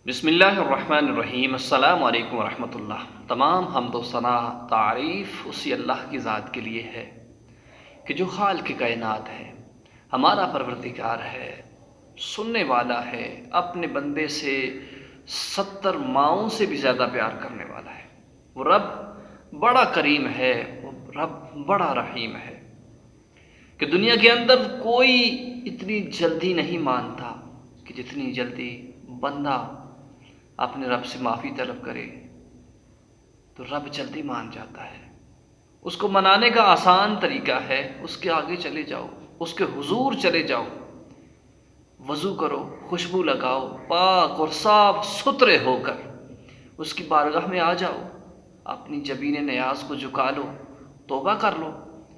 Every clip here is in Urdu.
بسم اللہ الرحمن الرحیم۔ السلام علیکم ورحمۃ اللہ۔ تمام حمد و ثنا تعریف اسی اللہ کی ذات کے لیے ہے کہ جو خالق کائنات ہے، ہمارا پروردگار ہے، سننے والا ہے، اپنے بندے سے 70 ماؤں سے بھی زیادہ پیار کرنے والا ہے۔ وہ رب بڑا کریم ہے، وہ رب بڑا رحیم ہے کہ دنیا کے اندر کوئی اتنی جلدی نہیں مانتا کہ جتنی جلدی بندہ اپنے رب سے معافی طلب کرے تو رب جلدی مان جاتا ہے۔ اس کو منانے کا آسان طریقہ ہے، اس کے آگے چلے جاؤ، اس کے حضور چلے جاؤ، وضو کرو، خوشبو لگاؤ، پاک اور صاف ستھرے ہو کر اس کی بارگاہ میں آ جاؤ، اپنی جبین نیاز کو جھکا لو، توبہ کر لو۔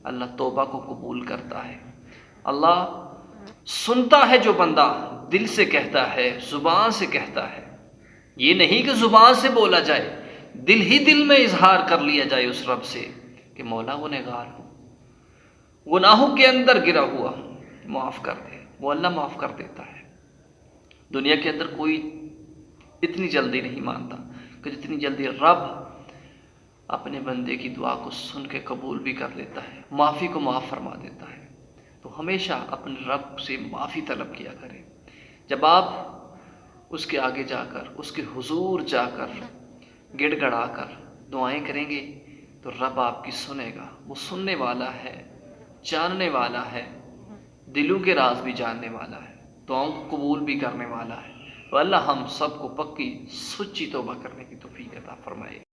اللہ توبہ کو قبول کرتا ہے۔ اللہ سنتا ہے جو بندہ دل سے کہتا ہے، زبان سے کہتا ہے۔ یہ نہیں کہ زبان سے بولا جائے، دل ہی دل میں اظہار کر لیا جائے اس رب سے کہ مولا گنہگار ہوں، گناہوں کے اندر گرا ہوا، معاف کر دے۔ وہ اللہ معاف کر دیتا ہے۔ دنیا کے اندر کوئی اتنی جلدی نہیں مانتا کہ جتنی جلدی رب اپنے بندے کی دعا کو سن کے قبول بھی کر لیتا ہے، معافی کو معاف فرما دیتا ہے۔ تو ہمیشہ اپنے رب سے معافی طلب کیا کریں۔ جب آپ اس کے آگے جا کر، اس کے حضور جا کر گڑ گڑا کر دعائیں کریں گے تو رب آپ کی سنے گا۔ وہ سننے والا ہے، جاننے والا ہے، دلوں کے راز بھی جاننے والا ہے، دعاؤں کو قبول بھی کرنے والا ہے۔ تو اللہ ہم سب کو پکی سچی توبہ کرنے کی توفیق عطا فرمائے۔